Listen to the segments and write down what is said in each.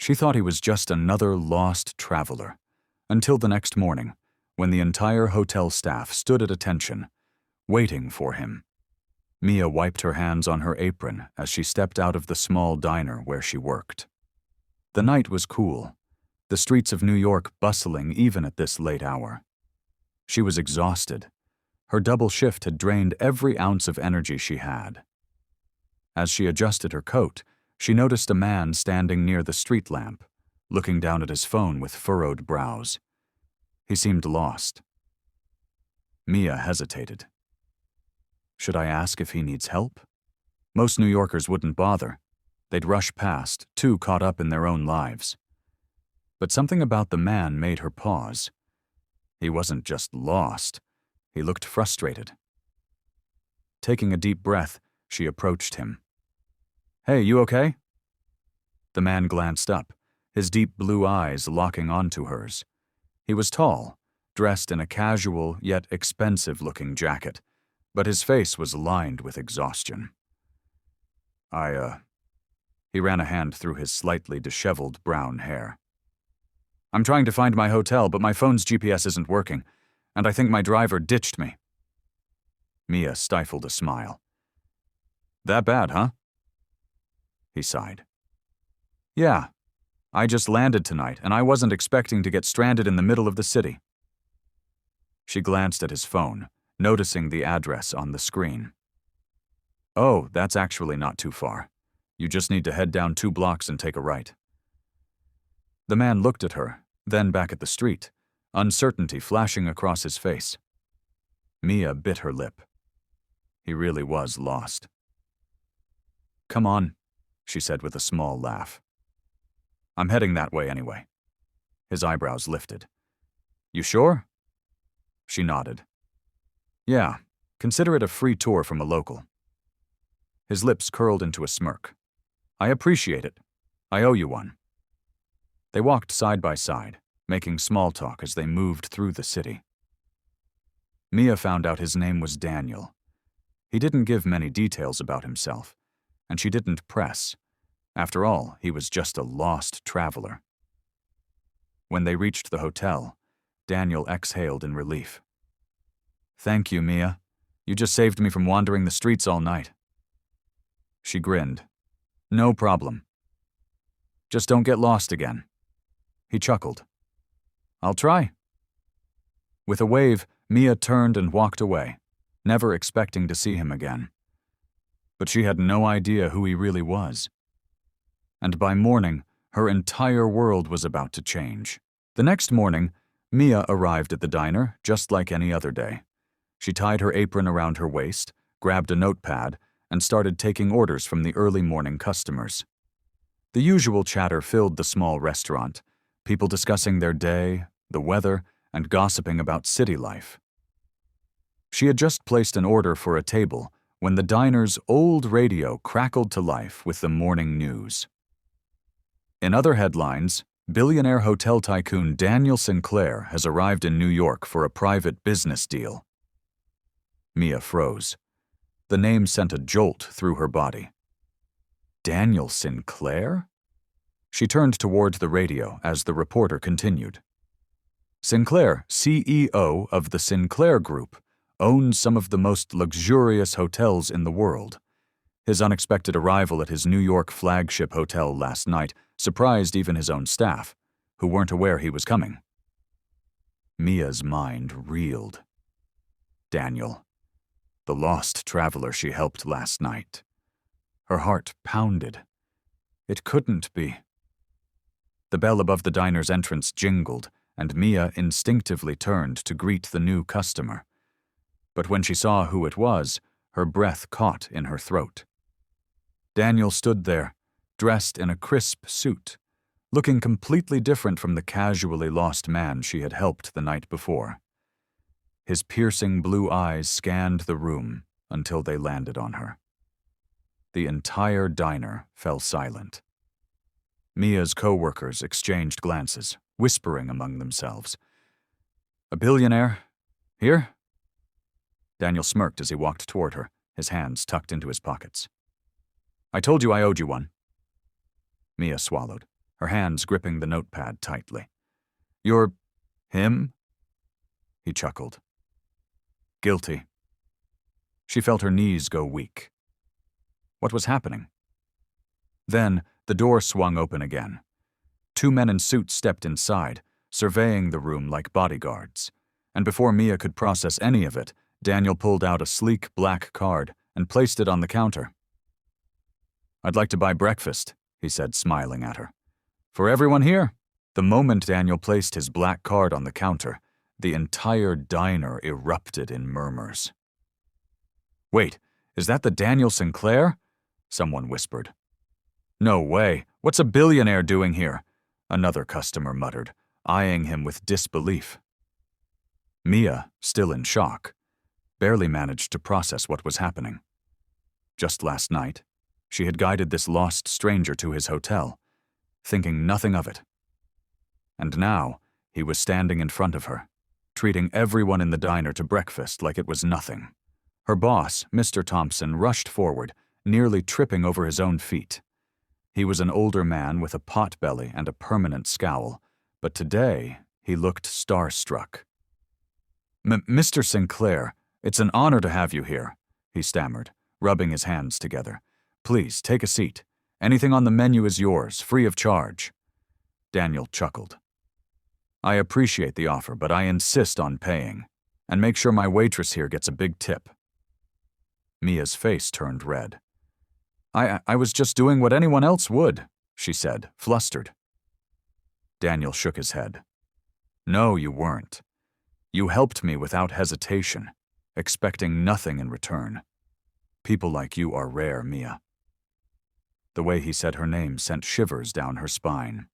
She thought he was just another lost traveler, until the next morning, when the entire hotel staff stood at attention, waiting for him. Mia wiped her hands on her apron as she stepped out of the small diner where she worked. The night was cool, the streets of New York bustling even at this late hour. She was exhausted. Her double shift had drained every ounce of energy she had. As she adjusted her coat, she noticed a man standing near the street lamp, looking down at his phone with furrowed brows. He seemed lost. Mia hesitated. Should I ask if he needs help? Most New Yorkers wouldn't bother. They'd rush past, too caught up in their own lives. But something about the man made her pause. He wasn't just lost. He looked frustrated. Taking a deep breath, she approached him. "Hey, you okay?" The man glanced up, his deep blue eyes locking onto hers. He was tall, dressed in a casual yet expensive-looking jacket, but his face was lined with exhaustion. He ran a hand through his slightly disheveled brown hair. "I'm trying to find my hotel, but my phone's GPS isn't working, and I think my driver ditched me." Mia stifled a smile. "That bad, huh?" He sighed. "Yeah, I just landed tonight, and I wasn't expecting to get stranded in the middle of the city." She glanced at his phone, noticing the address on the screen. "Oh, that's actually not too far. You just need to head down 2 blocks and take a right." The man looked at her, then back at the street, uncertainty flashing across his face. Mia bit her lip. He really was lost. "Come on," she said with a small laugh. "I'm heading that way anyway." His eyebrows lifted. "You sure?" She nodded. "Yeah, consider it a free tour from a local." His lips curled into a smirk. "I appreciate it. I owe you one." They walked side by side, making small talk as they moved through the city. Mia found out his name was Daniel. He didn't give many details about himself, and she didn't press. After all, he was just a lost traveler. When they reached the hotel, Daniel exhaled in relief. "Thank you, Mia. You just saved me from wandering the streets all night." She grinned. "No problem. Just don't get lost again." He chuckled. "I'll try." With a wave, Mia turned and walked away, never expecting to see him again. But she had no idea who he really was. And by morning, her entire world was about to change. The next morning, Mia arrived at the diner just like any other day. She tied her apron around her waist, grabbed a notepad, and started taking orders from the early morning customers. The usual chatter filled the small restaurant, people discussing their day, the weather, and gossiping about city life. She had just placed an order for a table when the diner's old radio crackled to life with the morning news. In other headlines, billionaire hotel tycoon Daniel Sinclair has arrived in New York for a private business deal. Mia froze. The name sent a jolt through her body. Daniel Sinclair? She turned toward the radio as the reporter continued. Sinclair, CEO of the Sinclair Group, owns some of the most luxurious hotels in the world. His unexpected arrival at his New York flagship hotel last night surprised even his own staff, who weren't aware he was coming. Mia's mind reeled. Daniel, the lost traveler she helped last night. Her heart pounded. It couldn't be. The bell above the diner's entrance jingled, and Mia instinctively turned to greet the new customer. But when she saw who it was, her breath caught in her throat. Daniel stood there, dressed in a crisp suit, looking completely different from the casually lost man she had helped the night before. His piercing blue eyes scanned the room until they landed on her. The entire diner fell silent. Mia's co-workers exchanged glances, whispering among themselves. "A billionaire? Here?" Daniel smirked as he walked toward her, his hands tucked into his pockets. "I told you I owed you one." Mia swallowed, her hands gripping the notepad tightly. "You're him?" He chuckled. "Guilty." She felt her knees go weak. What was happening? Then, the door swung open again. 2 men in suits stepped inside, surveying the room like bodyguards. And before Mia could process any of it, Daniel pulled out a sleek black card and placed it on the counter. "I'd like to buy breakfast," he said, smiling at her. "For everyone here?" The moment Daniel placed his black card on the counter, the entire diner erupted in murmurs. "Wait, is that the Daniel Sinclair?" someone whispered. "No way. What's a billionaire doing here?" another customer muttered, eyeing him with disbelief. Mia, still in shock, barely managed to process what was happening. Just last night, she had guided this lost stranger to his hotel, thinking nothing of it. And now, he was standing in front of her, treating everyone in the diner to breakfast like it was nothing. Her boss, Mr. Thompson, rushed forward, nearly tripping over his own feet. He was an older man with a potbelly and a permanent scowl, but today he looked starstruck. "Mr. Sinclair, it's an honor to have you here," he stammered, rubbing his hands together. "Please, take a seat. Anything on the menu is yours, free of charge." Daniel chuckled. "I appreciate the offer, but I insist on paying. And make sure my waitress here gets a big tip." Mia's face turned red. I was just doing what anyone else would," she said, flustered. Daniel shook his head. "No, you weren't. You helped me without hesitation, expecting nothing in return. People like you are rare, Mia." The way he said her name sent shivers down her spine.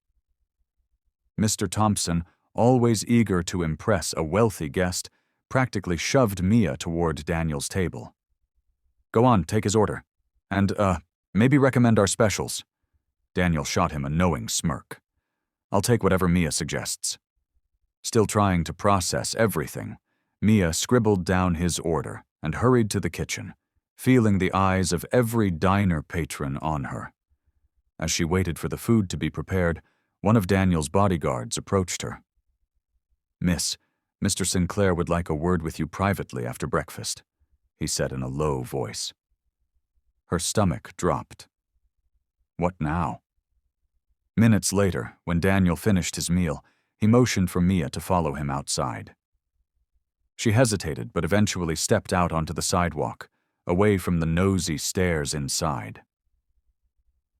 Mr. Thompson, always eager to impress a wealthy guest, practically shoved Mia toward Daniel's table. "Go on, take his order. And, maybe recommend our specials." Daniel shot him a knowing smirk. "I'll take whatever Mia suggests." Still trying to process everything, Mia scribbled down his order and hurried to the kitchen, feeling the eyes of every diner patron on her. As she waited for the food to be prepared, one of Daniel's bodyguards approached her. "Miss, Mr. Sinclair would like a word with you privately after breakfast," he said in a low voice. Her stomach dropped. What now? Minutes later, when Daniel finished his meal, he motioned for Mia to follow him outside. She hesitated, but eventually stepped out onto the sidewalk, away from the nosy stares inside.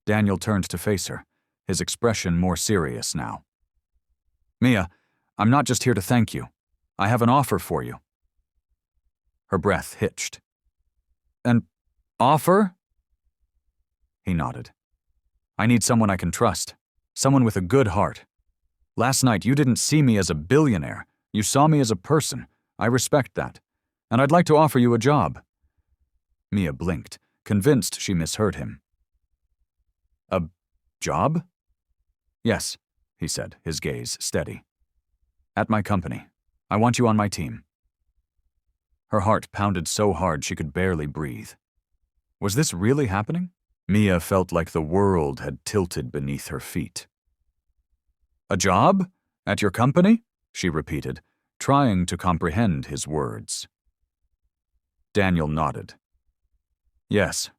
Daniel turned to face her, his expression more serious now. "Mia, I'm not just here to thank you. I have an offer for you." Her breath hitched. "An offer?" He nodded. "I need someone I can trust, someone with a good heart. Last night you didn't see me as a billionaire, you saw me as a person. I respect that. And I'd like to offer you a job." Mia blinked, convinced she misheard him. "A job?" "Yes," he said, his gaze steady. "At my company. I want you on my team." Her heart pounded so hard she could barely breathe. Was this really happening? Mia felt like the world had tilted beneath her feet. "A job? At your company?" she repeated, trying to comprehend his words. Daniel nodded. "Yes,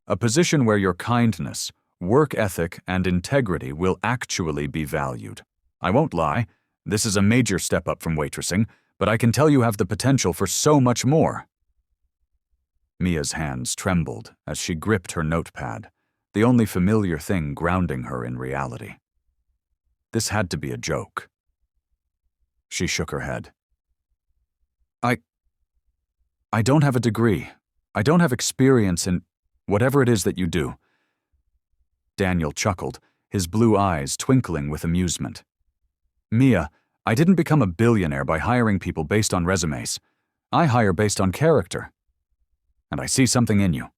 a position where your kindness, work ethic, and integrity will actually be valued. I won't lie, this is a major step up from waitressing, but I can tell you have the potential for so much more." Mia's hands trembled as she gripped her notepad, the only familiar thing grounding her in reality. This had to be a joke. She shook her head. I don't have a degree. I don't have experience in whatever it is that you do." Daniel chuckled, his blue eyes twinkling with amusement. "Mia, I didn't become a billionaire by hiring people based on resumes. I hire based on character. And I see something in you."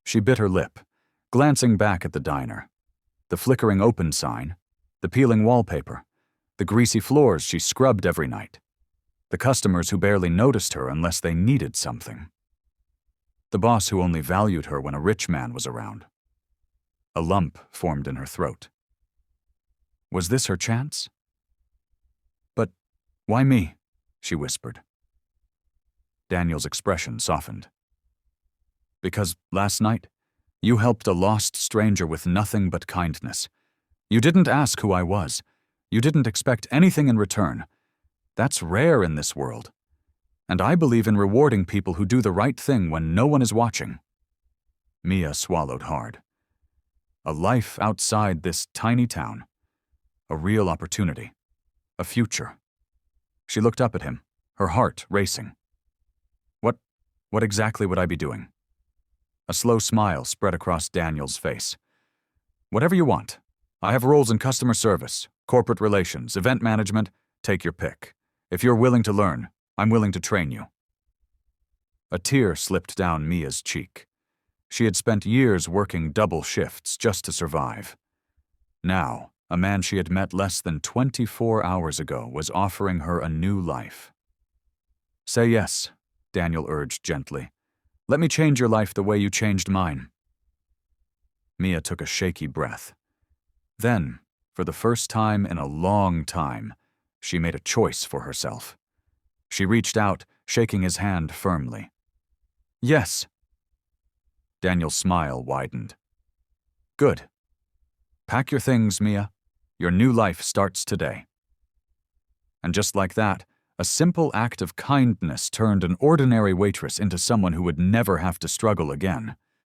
She bit her lip, glancing back at the diner. The flickering open sign, the peeling wallpaper, the greasy floors she scrubbed every night, the customers who barely noticed her unless they needed something, the boss who only valued her when a rich man was around. A lump formed in her throat. Was this her chance? But why me? She whispered. Daniel's expression softened. Because last night, you helped a lost stranger with nothing but kindness. You didn't ask who I was. You didn't expect anything in return. That's rare in this world. And I believe in rewarding people who do the right thing when no one is watching. Mia swallowed hard. A life outside this tiny town. A real opportunity. A future. She looked up at him, her heart racing. What exactly would I be doing? A slow smile spread across Daniel's face. Whatever you want. I have roles in customer service, corporate relations, event management. Take your pick. If you're willing to learn, I'm willing to train you. A tear slipped down Mia's cheek. She had spent years working double shifts just to survive. Now, a man she had met less than 24 hours ago was offering her a new life. Say yes, Daniel urged gently. Let me change your life the way you changed mine. Mia took a shaky breath. Then, for the first time in a long time, she made a choice for herself. She reached out, shaking his hand firmly. Yes. Daniel's smile widened. Good. Pack your things, Mia. Your new life starts today. And just like that, a simple act of kindness turned an ordinary waitress into someone who would never have to struggle again.